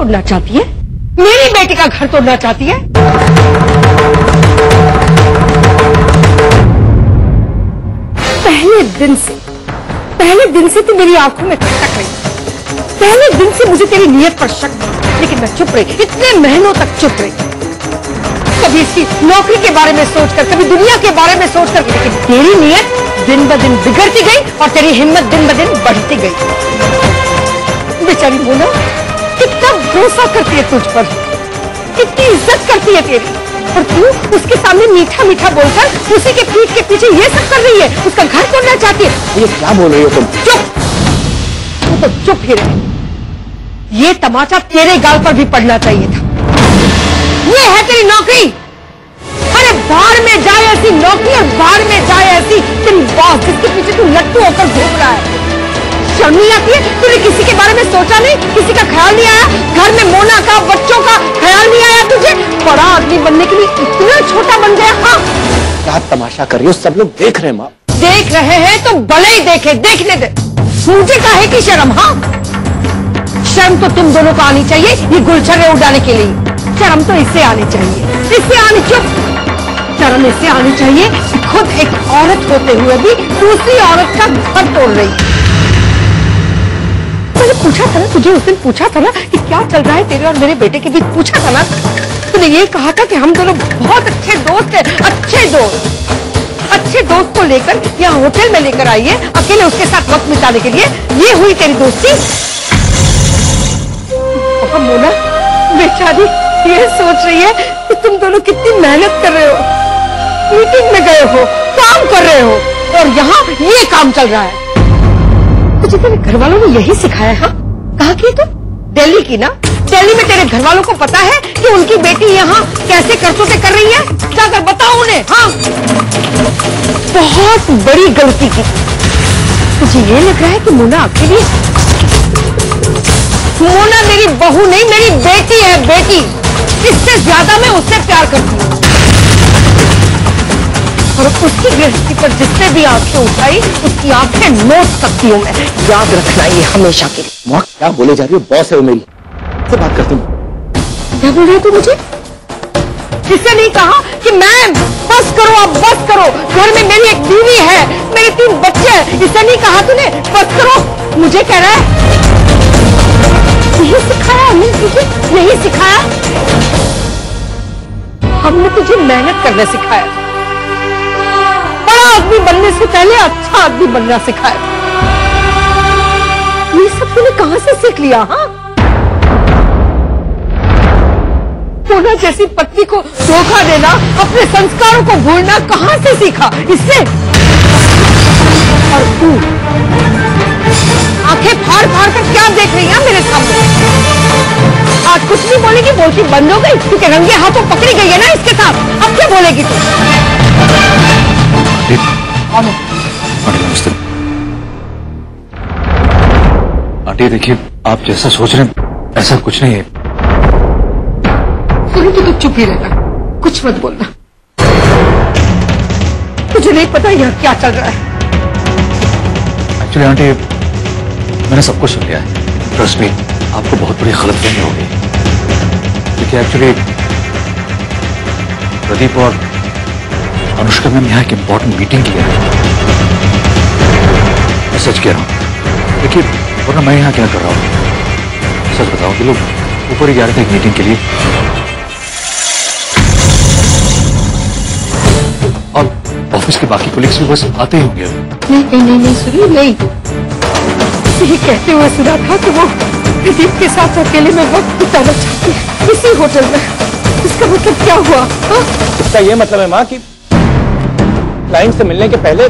तोड़ना चाहती है, मेरी बेटी का घर तोड़ना चाहती है। पहले दिन से तू मेरी आंखों में खटक रही, पहले दिन से मुझे तेरी नीयत पर शक था, लेकिन मैं चुप रही, इतने महीनों तक चुप रही। कभी इसकी नौकरी के बारे में सोचकर, कभी दुनिया के बारे में सोचकर, लेकिन तेरी नीयत दिन ब दिन बिगड़ती गई और तेरी हिम्मत दिन ब दिन बढ़ती गई। बेचारी मोना कितना भरोसा करती है तुझ पर, कितनी इज्जत करती है तेरी, और तू उसके सामने मीठा मीठा बोलकर उसी के पीठ के पीछे ये सब कर रही है, उसका घर तोड़ना चाहती है। ये क्या बोल रही हो तुम? चुप, तू तो चुप ही रहे। ये तमाचा तेरे गाल पर भी पड़ना चाहिए था। ये है तेरी नौकरी। अरे बाहर में जाए ऐसी नौकरी और बाहर में जाए ऐसी तेरी बॉस जिसके पीछे तू लट्टू होकर घूम रहा है। शर्म नहीं आती है? तूने किसी के बारे में सोचा नहीं, किसी का ख्याल नहीं आया? घर में मोना का, बच्चों का ख्याल नहीं आया तुझे? बड़ा आदमी बनने के लिए इतना छोटा बन गया। हाँ, क्या तमाशा कर रही हो? सब लोग देख रहे हैं माँ। देख रहे हैं तो भले ही देखे, देखने दे। मुझे काहे की शर्म? हाँ, शर्म तो तुम दोनों को आनी चाहिए ये गुलछर्रे उड़ाने के लिए। शर्म तो इससे आनी चाहिए, इससे आनी, चुप, शर्म इससे आनी चाहिए कि खुद एक औरत होते हुए भी दूसरी औरत का घर तोड़ रही है। मैंने पूछा था ना तुझे, उस दिन पूछा था ना कि क्या चल रहा है तेरे और मेरे बेटे के बीच, पूछा था ना। तूने ये कहा था कि हम दोनों बहुत अच्छे दोस्त हैं, अच्छे दोस्त को लेकर यहाँ होटल में लेकर आई है, अकेले उसके साथ वक्त बिताने के लिए। ये हुई तेरी दोस्ती? मोना बेचारी ये सोच रही है कि तुम दोनों कितनी मेहनत कर रहे हो, मीटिंग में गए हो, काम कर रहे हो, और यहाँ ये काम चल रहा है। तुझे तेरे घर वालों ने यही सिखाया? हाँ, कहा कि तुम दिल्ली की ना, दिल्ली में तेरे घर वालों को पता है कि उनकी बेटी यहाँ कैसे करतूतें कर रही है? जाकर बताओ उन्हें। हाँ, बहुत बड़ी गलती की। मुझे ये लग रहा है कि मोना अकेली, मोना मेरी बहू नहीं, मेरी बेटी है, बेटी। इससे ज्यादा मैं उससे प्यार करती हूँ, और उसकी गृहस्थी पर जिसने भी आंखें उठाई उसकी आंखें नोच सकती हूँ मैं। याद रखना ये हमेशा के लिए। माँ क्या बोले जा रही हो? बॉस है वो मेरी, से बात करती हूँ। क्या बोल रही है तू मुझे? जिससे नहीं कहा कि मैम बस करो, अब बस करो, घर में मेरी एक बीवी है, मेरे 3 बच्चे हैं, इससे नहीं कहा तूने बस करो? मुझे कह रहा है यही सिखाया हमने तुझे? यही सिखाया? हमने तुझे मेहनत करना सिखाया, बड़ा आदमी बनने से पहले अच्छा आदमी बनना सिखाया। ये सब तूने कहां से सीख लिया? हाँ, मोना जैसी पत्नी को धोखा देना, अपने संस्कारों को भूलना कहां से सीखा? इससे। और तू आंखें फाड़ फाड़ कर क्या देख रही है मेरे सामने? आज कुछ नहीं बोलेगी, बोलती बंद हो गई क्योंकि रंगे हाथों पकड़ी गई है ना इसके साथ। अब क्या बोलेगी तू? नमस्ते आंटी। देखिए, आप जैसा सोच रहे हैं ऐसा कुछ नहीं है। तो चुप ही रहना, कुछ मत बोलना। तुझे नहीं पता यहाँ क्या चल रहा है? एक्चुअली आंटी, मैंने सब कुछ सुन लिया है। ट्रस्ट मी, आपको बहुत बड़ी गलतफहमी हो गई। क्योंकि एक्चुअली प्रदीप और अनुष्का मैम यहाँ एक इम्पोर्टेंट मीटिंग की है। मैं सच कह रहा हूँ। देखिए, वरना मैं यहाँ क्या कर रहा हूँ? सच बताओ कि लोग ऊपर ही जा रहे थे एक मीटिंग के लिए, और ऑफिस के बाकी कोलिग्स भी बस आते ही होंगे। नहीं सुनी, नहीं। यही कहते हुए सुना था कि वो प्रदीप के साथ अकेले में वक्त बिताना चाहती है इसी होटल में। इसका मतलब क्या हुआ? इसका ये मतलब है माँ कि क्लाइंट से मिलने के पहले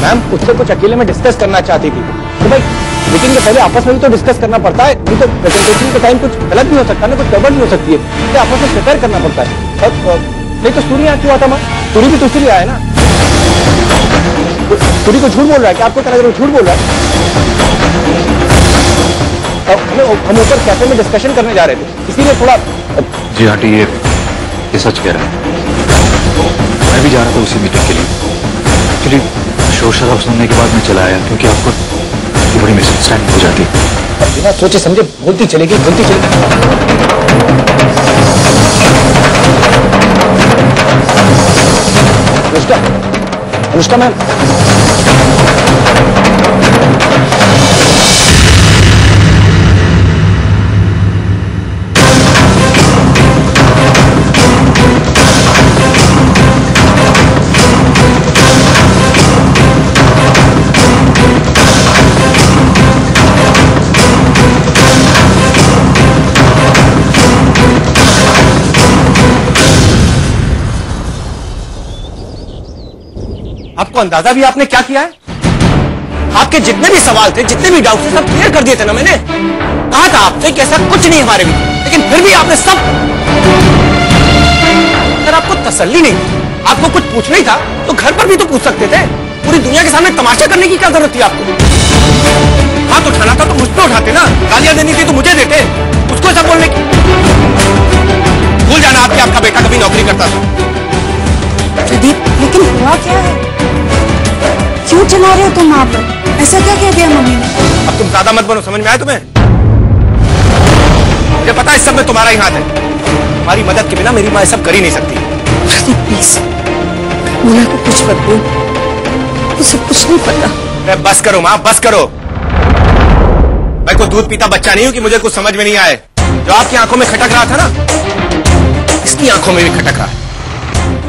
मैम उससे कुछ अकेले में डिस्कस करना चाहती थी। तो भाई मीटिंग के पहले आपस में भी तो डिस्कस करना पड़ता है, नहीं तो प्रेजेंटेशन के टाइम कुछ गलत भी हो सकता है ना, कुछ गड़बड़ भी हो सकती है, तो आपस में प्रिपेयर करना पड़ता है। और नहीं तो सूर्य यहाँ क्यों आता? माँ सूर्य भी तो इसीलिए आया ना। सूर्य को झूठ बोल रहा है कि आपको क्या लग रहा है? झूठ बोल रहा है। हम ऊपर कैफे में डिस्कशन करने जा रहे थे, इसीलिए थोड़ा। जी आंटी, ये सच कह रहा है। मैं भी जा रहा था उसी मीटिंग के लिए। एक्चुअली शोर शराब सुनने के बाद मैं चला आया, क्योंकि आपको बड़ी मिसअंडरस्टैंडिंग हो जाती। बिना सोचे समझे बोलती चलेगी। अनुष्का मैम, आपको अंदाजा भी आपने क्या किया है? आपके जितने भी सवाल थे, जितने भी डाउट थे, सब क्लियर कर दिए थे ना मैंने। कहा था आपसे कि ऐसा कुछ नहीं हमारे भी, लेकिन फिर भी आपने सब। अगर आपको तसल्ली नहीं, आपको कुछ पूछना ही था तो घर पर भी तो पूछ सकते थे। पूरी दुनिया के सामने तमाशा करने की क्या जरूरत थी आपको? हाथ उठाना था तो मुझ पे उठाते ना, गालियां देनी थी तो मुझे देते, उसको ऐसा बोलने की। भूल जाना आपके आपका बेटा कभी नौकरी करता था। प्रदीप, लेकिन हुआ क्या है? क्यों चला रहे हो तुम आप? ऐसा क्या कह दिया मम्मी ने? अब तुम ज्यादा मत बनो, समझ में आया तुम्हें? मुझे पता है इस सब में तुम्हारा ही हाथ है। तुम्हारी मदद के बिना मेरी माँ सब कर ही नहीं सकती। प्रदीप प्लीज, मुन्ना को कुछ मत बोल, उसे कुछ नहीं पता। बस करो माँ, बस करो। मैं कोई दूध पीता बच्चा नहीं हूं कि मुझे कुछ समझ में नहीं आए। जो आपकी आंखों में खटक रहा था ना, इसकी आंखों में भी खटक रहा है।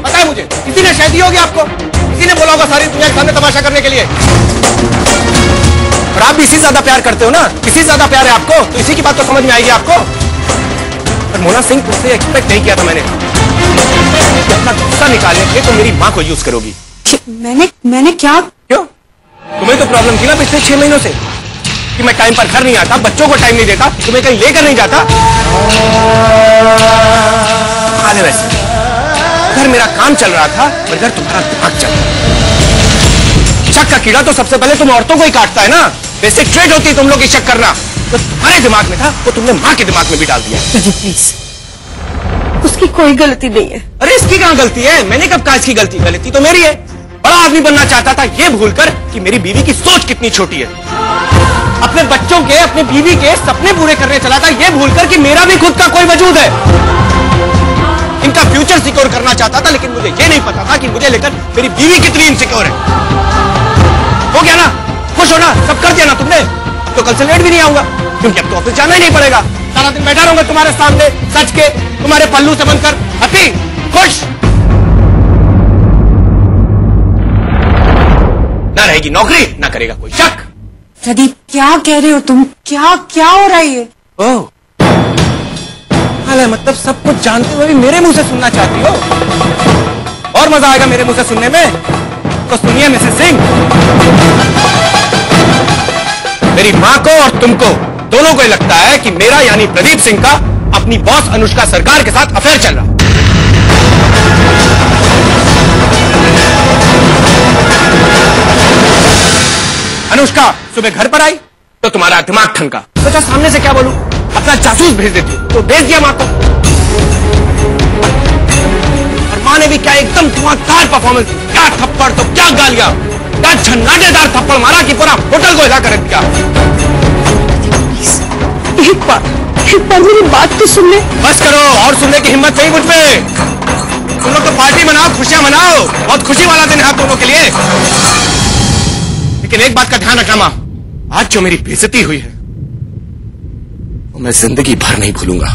पता है मुझे, किसी ने शायद दी होगी आपको, किसी ने बोला होगा सारी दुनिया के सामने तमाशा करने के लिए। और आप भी इसी ज्यादा प्यार करते हो ना, इसी ज्यादा प्यार है आपको, तो इसी की बात तो समझ में आएगी आपको। पर मोना सिंह, तुमसे एक्सपेक्ट नहीं किया था मैंने कि अपना गुस्सा निकालने के लिए तुम मेरी माँ को यूज करोगी। मैंने क्या? क्यों? तुम्हें तो प्रॉब्लम थी ना पिछले 6 महीनों से कि मैं टाइम पर घर नहीं आता, बच्चों को टाइम नहीं देता, तुम्हें कहीं लेकर नहीं जाता। वैसे घर मेरा काम चल रहा था, पर घर तुम्हारा दिमाग चल रहा था। शक का कीड़ा तो सबसे पहले तुम औरतों को ही काटता है ना। बेसिक ट्रेड होती है तुम लोग की शक करना। तो तुम्हारे दिमाग में था, वो तुमने माँ के दिमाग में भी डाल दिया। प्लीज, उसकी कोई गलती नहीं है। अरे इसकी कहाँ गलती है? मैंने कब कहा इसकी गलती? गलती तो मेरी है। बड़ा आदमी बनना चाहता था, ये भूलकर कि मेरी बीवी की सोच कितनी छोटी है। अपने बच्चों के, अपनी बीवी के सपने पूरे करने चला था, ये भूलकर कि मेरा भी खुद का कोई वजूद है। इनका फ्यूचर सिक्योर करना चाहता था, लेकिन मुझे ये नहीं पता था कि मुझे लेकर मेरी बीवी कितनी इनसिक्योर है। हो गया ना? खुश हो ना? सब कर दिया ना तुमने? अब तो कल से लेट भी नहीं आऊंगा, क्योंकि अब तो ऑफिस जाना ही नहीं पड़ेगा। सारा दिन बैठा रहूंगा तुम्हारे सामने सच के, तुम्हारे पल्लू से बनकर। हैप्पी, खुश ना रहेगी नौकरी, ना करेगा कोई शक। प्रदीप, क्या कह रहे हो तुम? क्या हो रहा है ये? ओह, मतलब सब कुछ जानते हुए भी मेरे मुंह से सुनना चाहती हो? और मजा आएगा मेरे मुंह से सुनने में, तो सुनिए मिसेस सिंह। मेरी माँ को और तुमको दोनों को लगता है कि मेरा यानी प्रदीप सिंह का अपनी बॉस अनुष्का सरकार के साथ अफेयर चल रहा। अनुष्का सुबह घर पर आई तो तुम्हारा दिमाग ठनका, सोचा सामने से क्या बोलूं, अपना जासूस भेज देती, तो भेज दिया माँ को। और माँ ने भी क्या एकदम धुआंधार परफॉर्मेंस, क्या थप्पड़ तो क्या गालियां, क्या झन्नाटेदार थप्पड़ मारा कि पूरा होटल को हिला कर रख दिया। एक बार मेरी बात तो सुन ले। बस करो, और सुनने की हिम्मत नहीं मुझ में। तुम लोग तो पार्टी मनाओ, खुशियां मनाओ, बहुत खुशी वाला दिन है आप दोनों के लिए। लेकिन एक बात का ध्यान रखना माँ, आज जो मेरी बेइज्जती हुई है वो मैं जिंदगी भर नहीं भूलूंगा।